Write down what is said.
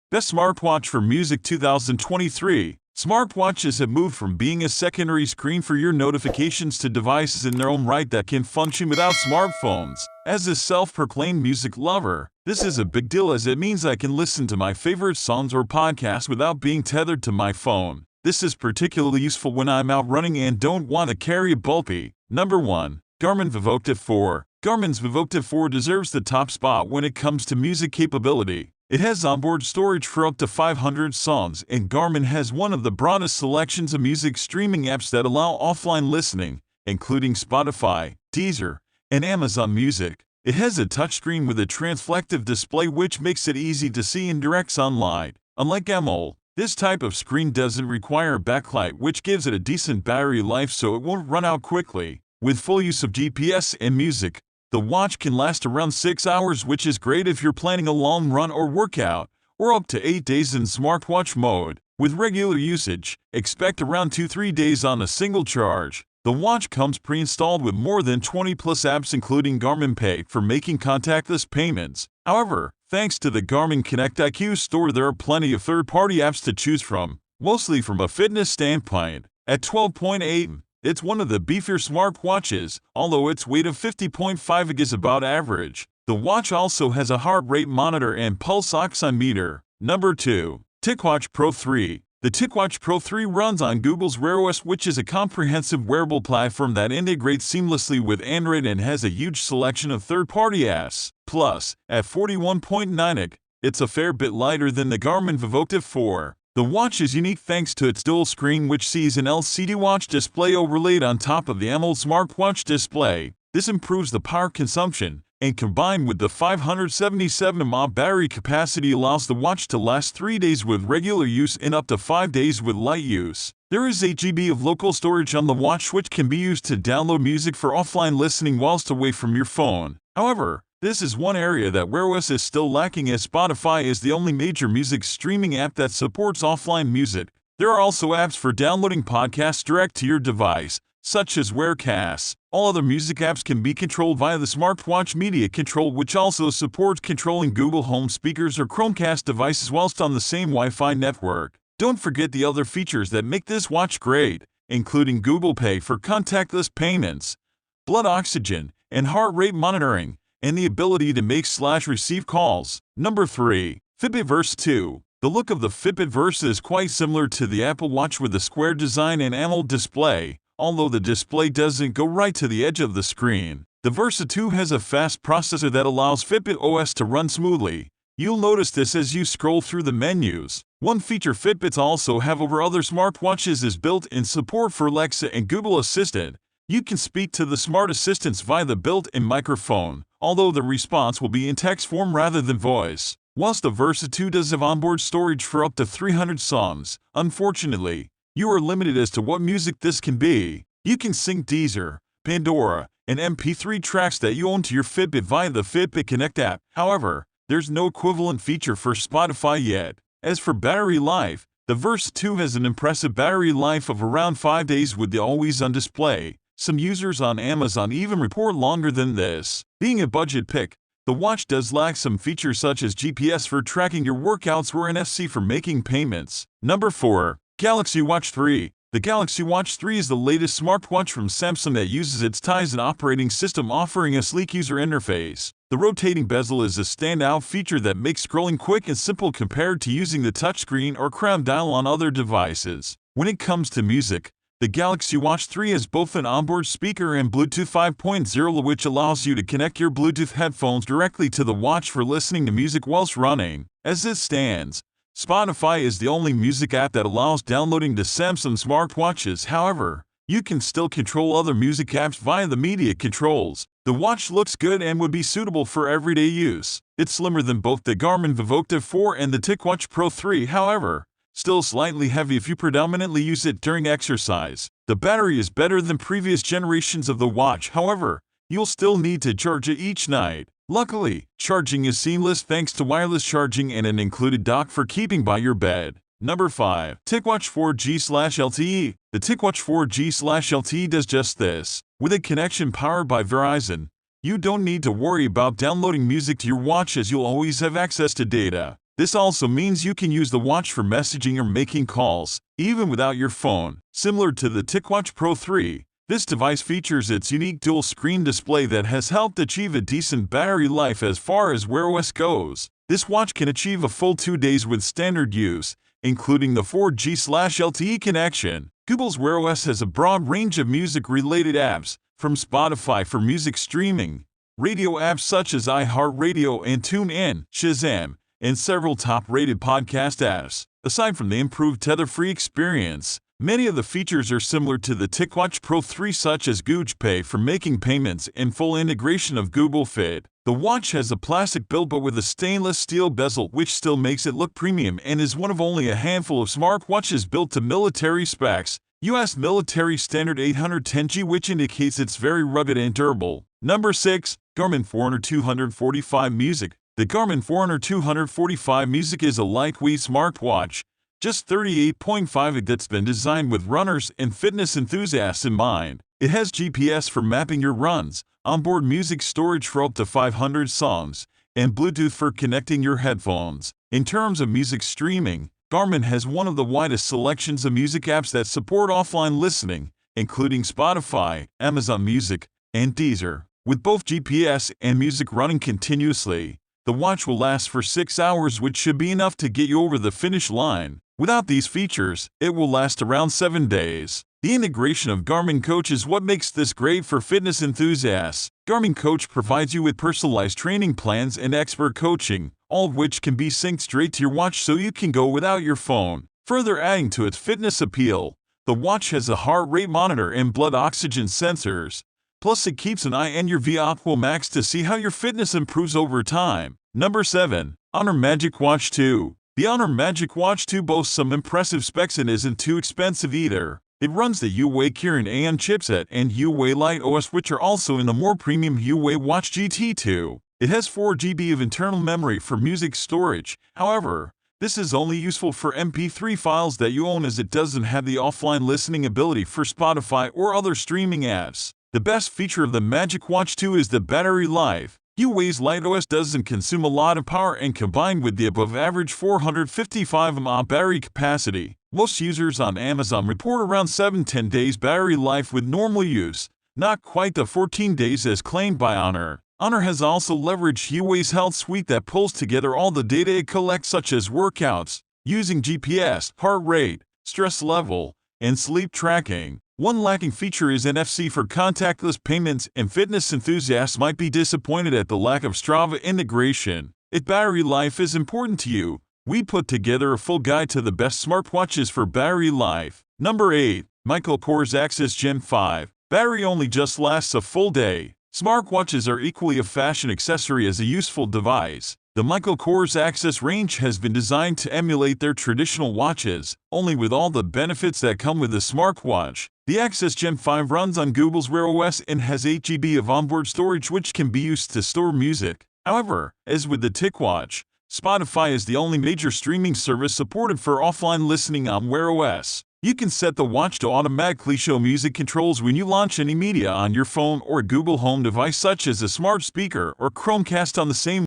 Best Smartwatch for Music 2023. Smartwatches have moved from being a secondary screen for your notifications to devices in their own right that can function without smartphones. As a self-proclaimed music lover, this is a big deal as it means I can listen to my favorite songs or podcasts without being tethered to my phone. This is particularly useful when I'm out running and don't want to carry a bulky. Number 1. Garmin Vivoactive 4. Garmin's Vivoactive 4 deserves the top spot when it comes to music capability. It has onboard storage for up to 500 songs, and Garmin has one of the broadest selections of music streaming apps that allow offline listening, including Spotify, Deezer, and Amazon Music. It has a touchscreen with a transflective display which makes it easy to see and direct sunlight. Unlike AMOLED, this type of screen doesn't require a backlight, which gives it a decent battery life so it won't run out quickly. With full use of GPS and music, the watch can last around 6 hours, which is great if you're planning a long run or workout, or up to 8 days in smartwatch mode. With regular usage, expect around 2-3 days on a single charge. The watch comes pre-installed with more than 20 plus apps including Garmin Pay for making contactless payments. However, thanks to the Garmin Connect IQ store, there are plenty of third-party apps to choose from, mostly from a fitness standpoint. At 12.8, it's one of the beefier smartwatches, although its weight of 50.5 is about average. The watch also has a heart rate monitor and pulse oximeter. Number 2. TicWatch Pro 3. The TicWatch Pro 3 runs on Google's Wear OS, which is a comprehensive wearable platform that integrates seamlessly with Android and has a huge selection of third-party apps. Plus, at 41.9 it's a fair bit lighter than the Garmin Vivoactive 4. The watch is unique thanks to its dual screen, which sees an LCD watch display overlaid on top of the AMOLED smartwatch display. This improves the power consumption, and combined with the 577 mAh battery capacity allows the watch to last 3 days with regular use and up to 5 days with light use. There is 8 GB of local storage on the watch, which can be used to download music for offline listening whilst away from your phone. However, this is one area that Wear OS is still lacking, as Spotify is the only major music streaming app that supports offline music. There are also apps for downloading podcasts direct to your device, such as Wearcast. All other music apps can be controlled via the Smartwatch Media Control, which also supports controlling Google Home speakers or Chromecast devices whilst on the same Wi-Fi network. Don't forget the other features that make this watch great, including Google Pay for contactless payments, blood oxygen and heart rate monitoring, and the ability to make/receive calls. Number 3. Fitbit Verse 2. The look of the Fitbit Verse is quite similar to the Apple Watch with a square design and AMOLED display, although the display doesn't go right to the edge of the screen. The Versa 2 has a fast processor that allows Fitbit OS to run smoothly. You'll notice this as you scroll through the menus. One feature Fitbits also have over other smartwatches is built-in support for Alexa and Google Assistant. You can speak to the smart assistants via the built-in microphone, although the response will be in text form rather than voice. Whilst the Versa 2 does have onboard storage for up to 300 songs, unfortunately, you are limited as to what music this can be. You can sync Deezer, Pandora, and MP3 tracks that you own to your Fitbit via the Fitbit Connect app. However, there's no equivalent feature for Spotify yet. As for battery life, the Versa 2 has an impressive battery life of around 5 days with the always-on display. Some users on Amazon even report longer than this. Being a budget pick, the watch does lack some features such as GPS for tracking your workouts or NFC for making payments. Number 4. Galaxy Watch 3. The Galaxy Watch 3 is the latest smartwatch from Samsung that uses its Tizen operating system, offering a sleek user interface. The rotating bezel is a standout feature that makes scrolling quick and simple compared to using the touchscreen or crown dial on other devices. When it comes to music, the Galaxy Watch 3 has both an onboard speaker and Bluetooth 5.0, which allows you to connect your Bluetooth headphones directly to the watch for listening to music whilst running. As it stands, Spotify is the only music app that allows downloading to Samsung smartwatches. However, you can still control other music apps via the media controls. The watch looks good and would be suitable for everyday use. It's slimmer than both the Garmin Vivoactive 4 and the TicWatch Pro 3, however, still slightly heavy if you predominantly use it during exercise. The battery is better than previous generations of the watch, however, you'll still need to charge it each night. Luckily, charging is seamless thanks to wireless charging and an included dock for keeping by your bed. Number 5. TicWatch 4G/LTE. The TicWatch 4G/LTE does just this. With a connection powered by Verizon, you don't need to worry about downloading music to your watch, as you'll always have access to data. This also means you can use the watch for messaging or making calls, even without your phone. Similar to the TicWatch Pro 3, this device features its unique dual-screen display that has helped achieve a decent battery life as far as Wear OS goes. This watch can achieve a full 2 days with standard use, including the 4G/LTE connection. Google's Wear OS has a broad range of music-related apps, from Spotify for music streaming, radio apps such as iHeartRadio and TuneIn, Shazam, and several top-rated podcast apps. Aside from the improved tether-free experience, many of the features are similar to the TicWatch Pro 3, such as Google Pay for making payments and full integration of Google Fit. The watch has a plastic build but with a stainless steel bezel, which still makes it look premium and is one of only a handful of smartwatches built to military specs. US Military Standard 810G, which indicates it's very rugged and durable. Number 6. Garmin Forerunner 245 Music. The Garmin Forerunner 245 Music is a lightweight smartwatch, just 38.5 that's been designed with runners and fitness enthusiasts in mind. It has GPS for mapping your runs, onboard music storage for up to 500 songs, and Bluetooth for connecting your headphones. In terms of music streaming, Garmin has one of the widest selections of music apps that support offline listening, including Spotify, Amazon Music, and Deezer. With both GPS and music running continuously, the watch will last for 6 hours, which should be enough to get you over the finish line. Without these features, it will last around 7 days. The integration of Garmin Coach is what makes this great for fitness enthusiasts. Garmin Coach provides you with personalized training plans and expert coaching, all of which can be synced straight to your watch so you can go without your phone. Further adding to its fitness appeal, the watch has a heart rate monitor and blood oxygen sensors. Plus, it keeps an eye on your Vivoactive Max to see how your fitness improves over time. Number 7. Honor Magicwatch 2. The Honor Magicwatch 2 boasts some impressive specs and isn't too expensive either. It runs the Huawei Kirin AN chipset and Huawei Lite OS, which are also in the more premium Huawei Watch GT2. It has 4 GB of internal memory for music storage. However, this is only useful for MP3 files that you own, as it doesn't have the offline listening ability for Spotify or other streaming apps. The best feature of the Magicwatch 2 is the battery life. Huawei's Lite OS doesn't consume a lot of power, and combined with the above-average 455 mAh battery capacity, most users on Amazon report around 7-10 days battery life with normal use, not quite the 14 days as claimed by Honor. Honor has also leveraged Huawei's Health Suite that pulls together all the data it collects, such as workouts, using GPS, heart rate, stress level, and sleep tracking. One lacking feature is NFC for contactless payments, and fitness enthusiasts might be disappointed at the lack of Strava integration. If battery life is important to you, we put together a full guide to the best smartwatches for battery life. Number 8. Michael Kors Access Gen 5. Battery only just lasts a full day. Smartwatches are equally a fashion accessory as a useful device. The Michael Kors Access range has been designed to emulate their traditional watches, only with all the benefits that come with a smartwatch. The Access Gen 5 runs on Google's Wear OS and has 8 GB of onboard storage, which can be used to store music. However, as with the TicWatch, Spotify is the only major streaming service supported for offline listening on Wear OS. You can set the watch to automatically show music controls when you launch any media on your phone or a Google Home device, such as a smart speaker or Chromecast on the same